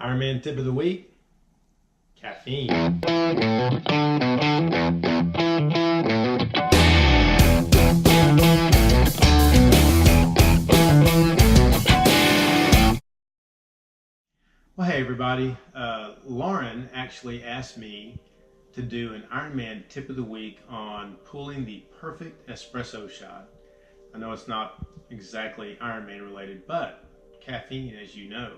Ironman tip of the week, caffeine. Well, hey everybody, Lauren actually asked me to do an Ironman tip of the week on pulling the perfect espresso shot. I know it's not exactly Ironman related, but caffeine, as you know,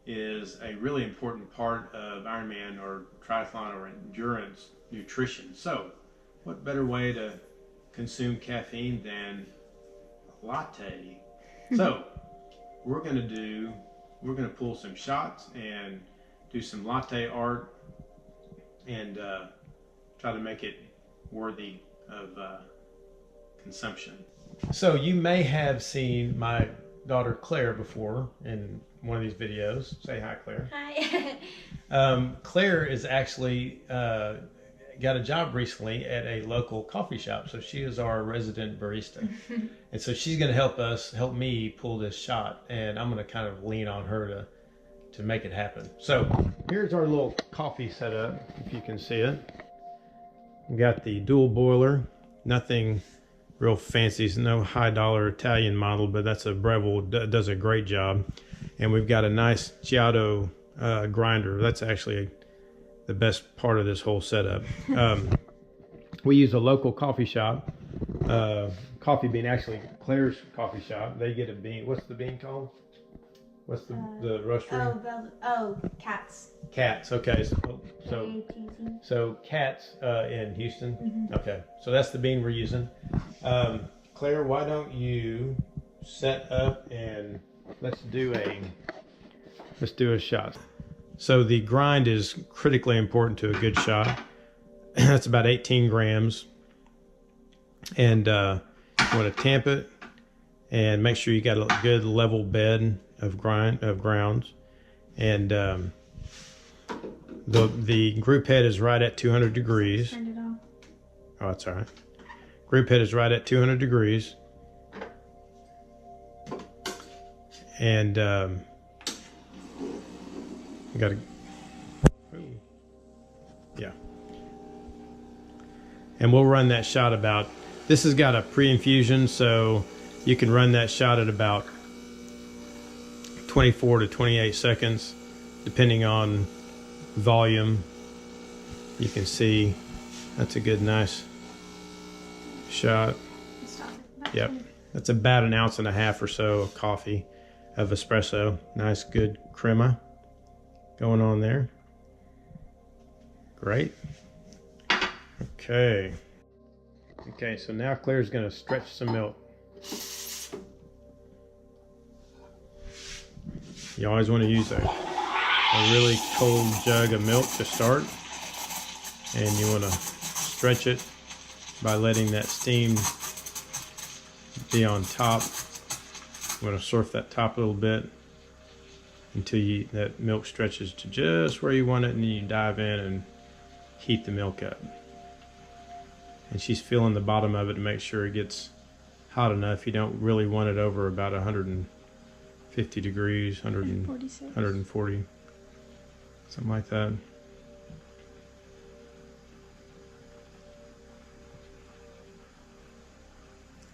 is a really important part of Ironman or triathlon or endurance nutrition. So what better way to consume caffeine than a latte? So we're going to pull some shots and do some latte art and try to make it worthy of consumption. So you may have seen my daughter Claire before in one of these videos. Say hi, Claire. Hi. Claire is actually got a job recently at a local coffee shop, so she is our resident barista. And so she's going to help me pull this shot, and I'm going to kind of lean on her to make it happen. So here's our little coffee setup, if you can see it. We got the dual boiler, nothing real fancy, it's no high dollar Italian model, but that's a Breville, does a great job. And we've got a nice Giotto grinder. That's actually the best part of this whole setup. We use a local coffee shop, coffee bean, actually Claire's coffee shop. They get a bean. What's the bean called? What's the roastery? Cats. Cats. Okay. So Cats in Houston. Mm-hmm. Okay. So that's the bean we're using. Claire, why don't you set up and let's do a shot. So the grind is critically important to a good shot. That's about 18 grams. And you want to tamp it and make sure you got a good level bed of grounds. And the group head is right at 200 degrees. Turn it off. Oh, that's all right. Group head is right at 200 degrees. And you got to, yeah. And we'll run that shot about, this has got a pre-infusion, so you can run that shot at about 24 to 28 seconds, depending on volume. You can see that's a good, nice shot. Yep, that's about 1.5 ounces or so of coffee, of espresso. Nice, good crema going on there. Great. Okay, so now Claire's going to stretch some milk. You always want to use a really cold jug of milk to start, and you want to stretch it by letting that steam be on top. You want to surf that top a little bit until that milk stretches to just where you want it, and then you dive in and heat the milk up. And she's feeling the bottom of it to make sure it gets hot enough. You don't really want it over about 150 degrees, 140, something like that.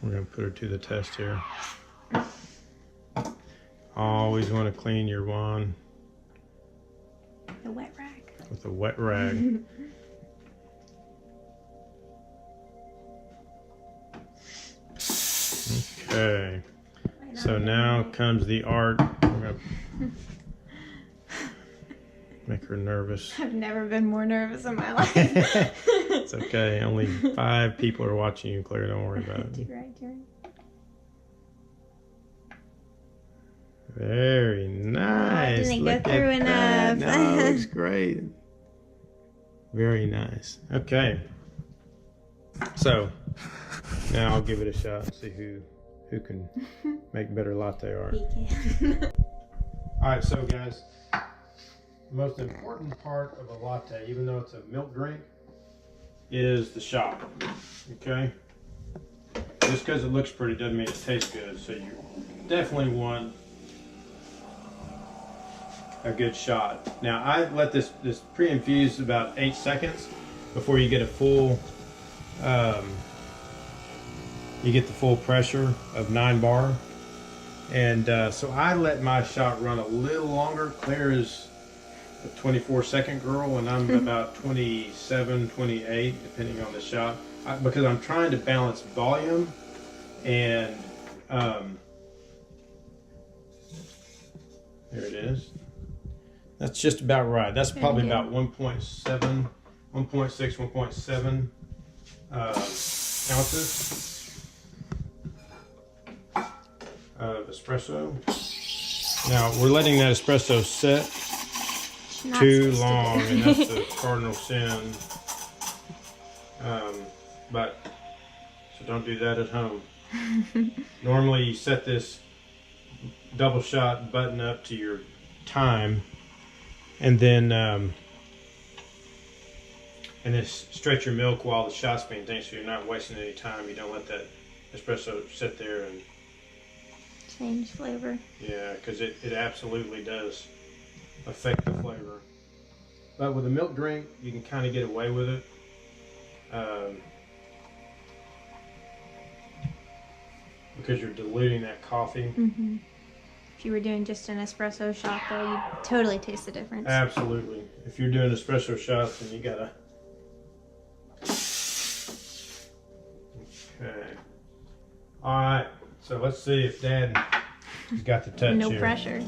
We're going to put her to the test here. Always want to clean your wand. The wet rag. With a wet rag. Okay. So now comes the art. I'm going to make her nervous. I've never been more nervous in my life. It's okay. Only 5 people are watching you, Claire. Don't worry about it. You're right. Very nice. Didn't Look go through at enough. That. No, it looks great. Very nice. Okay. So now I'll give it a shot and see who can make better latte art. He can. All right, so guys, the most important part of a latte, even though it's a milk drink, is the shot. Okay. Just because it looks pretty doesn't mean it tastes good. So you definitely want a good shot. Now I let this pre-infuse about 8 seconds before you get a full you get the full pressure of 9 bar. And so I let my shot run a little longer. Claire is a 24-second girl, and I'm about 27, 28, depending on the shot, because I'm trying to balance volume and there it is. That's just about right. That's probably about 1.7, 1.6, 1.7 ounces of espresso. Now we're letting that espresso set too long, and that's the cardinal sin. But so don't do that at home. Normally you set this double shot button up to your time, and then stretch your milk while the shot's being done, so you're not wasting any time. You don't let that espresso sit there and change flavor. Yeah, because it absolutely does affect the flavor. But with a milk drink, you can kind of get away with it. Because you're diluting that coffee. Mm-hmm. If you were doing just an espresso shot, though, you'd totally taste the difference. Absolutely. If you're doing espresso shots, then you gotta. Okay. All right. So let's see if Dad has got the touch no here. pressure.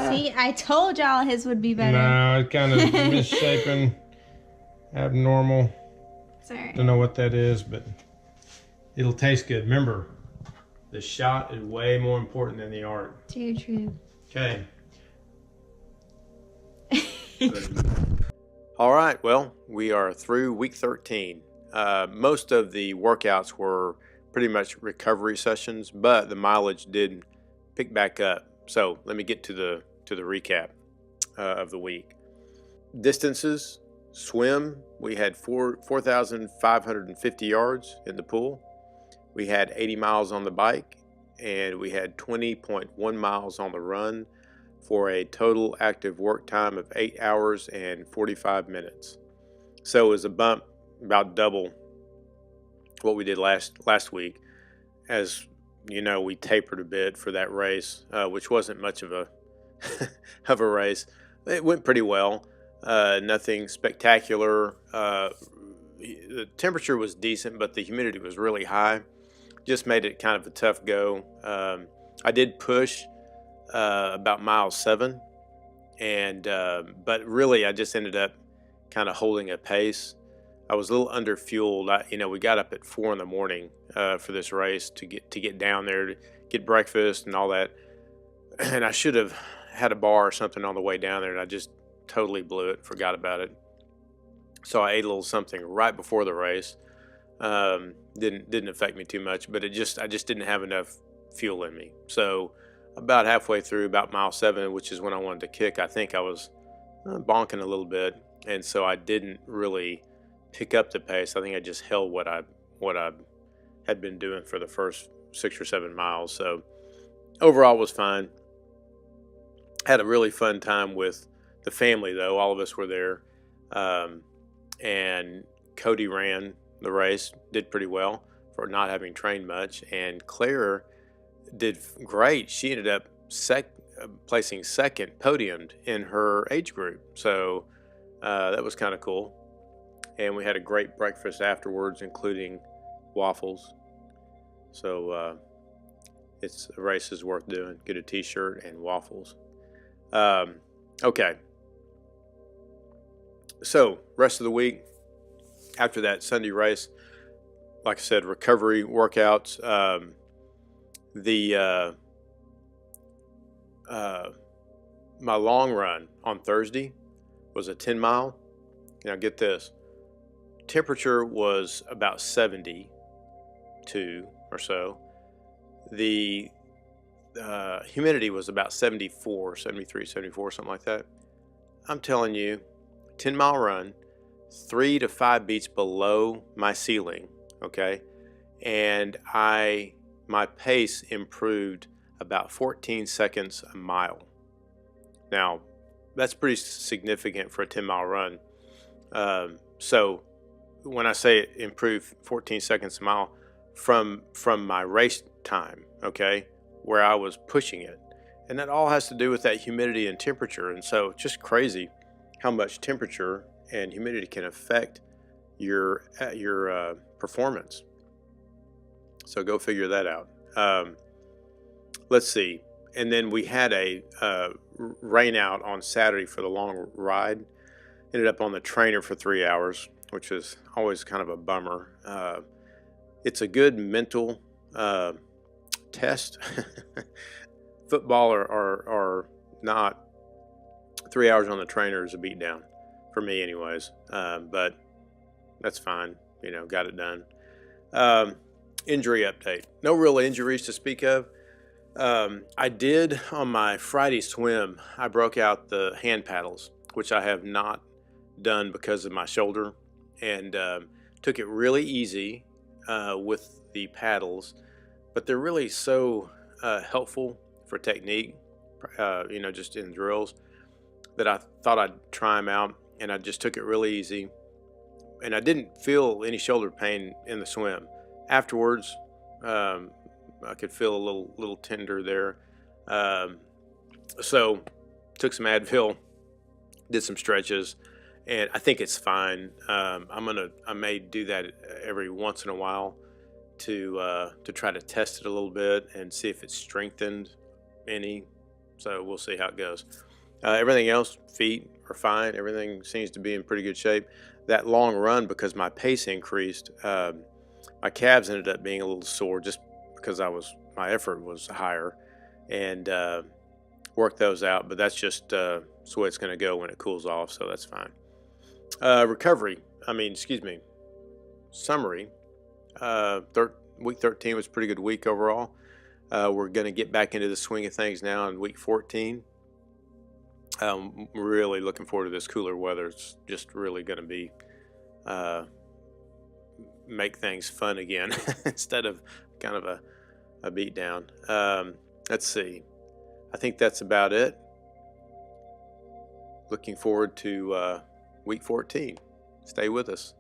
See, I told y'all his would be better. No, it's kind of misshapen, abnormal. Sorry. Don't know what that is, but it'll taste good. Remember, the shot is way more important than the art. Too true. Okay. All right, well, we are through week 13. Most of the workouts were pretty much recovery sessions, but the mileage did pick back up. So let me get to the recap of the week. Distances: swim, we had 4,550 yards in the pool. We had 80 miles on the bike, and we had 20.1 miles on the run, for a total active work time of 8 hours and 45 minutes. So it was a bump, about double what we did last week. As you know, we tapered a bit for that race, which wasn't much of a of a race. It went pretty well. Nothing spectacular. The temperature was decent, but the humidity was really high. Just made it kind of a tough go. I did push about mile 7, and but really I just ended up kind of holding a pace. I was a little under fueled. We got up at 4 in the morning for this race to get down there to get breakfast and all that, and I should have had a bar or something on the way down there, and I just totally blew it, forgot about it. So I ate a little something right before the race. Didn't affect me too much, but I just didn't have enough fuel in me. So about halfway through, about mile 7, which is when I wanted to kick, I think I was bonking a little bit, and so I didn't really pick up the pace. I think I just held what I had been doing for the first 6 or 7 miles. So overall, it was fine. Had a really fun time with the family, though. All of us were there, and Cody ran the race, did pretty well for not having trained much, and Claire did great. She ended up placing second, podiumed in her age group. So that was kind of cool. And we had a great breakfast afterwards, including waffles. So it's a race is worth doing. Get a t-shirt and waffles. Okay. So rest of the week after that Sunday race, like I said, recovery workouts. My long run on Thursday was a 10 mile. Now get this, temperature was about 72 or so. The humidity was about 74, 73, 74, something like that. I'm telling you, 10-mile run, 3 to 5 beats below my ceiling, okay? And my pace improved about 14 seconds a mile. Now, that's pretty significant for a 10-mile run. So when I say it improved 14 seconds a mile from my race time, okay, where I was pushing it. And that all has to do with that humidity and temperature. And so just crazy how much temperature and humidity can affect your performance. So go figure that out. Let's see. And then we had a rain out on Saturday for the long ride. Ended up on the trainer for 3 hours, which is always kind of a bummer. It's a good mental test. Football or not, 3 hours on the trainer is a beatdown for me anyways. But that's fine. Got it done. Injury update. No real injuries to speak of. I did on my Friday swim, I broke out the hand paddles, which I have not done because of my shoulder, and took it really easy with the paddles, but they're really so helpful for technique, just in drills, that I thought I'd try them out, and I just took it really easy, and I didn't feel any shoulder pain in the swim. Afterwards, I could feel a little tender there, so took some Advil, did some stretches, and I think it's fine. I may do that every once in a while to try to test it a little bit and see if it's strengthened any. So we'll see how it goes. Everything else, feet are fine. Everything seems to be in pretty good shape. That long run, because my pace increased, my calves ended up being a little sore just because my effort was higher, and worked those out. But that's just the way it's going to go when it cools off, so that's fine. Summary. Week 13 was a pretty good week overall. We're going to get back into the swing of things now in week 14. Really looking forward to this cooler weather. It's just really going to be make things fun again instead of kind of a beat down. Let's see. I think that's about it. Looking forward to week 14. Stay with us.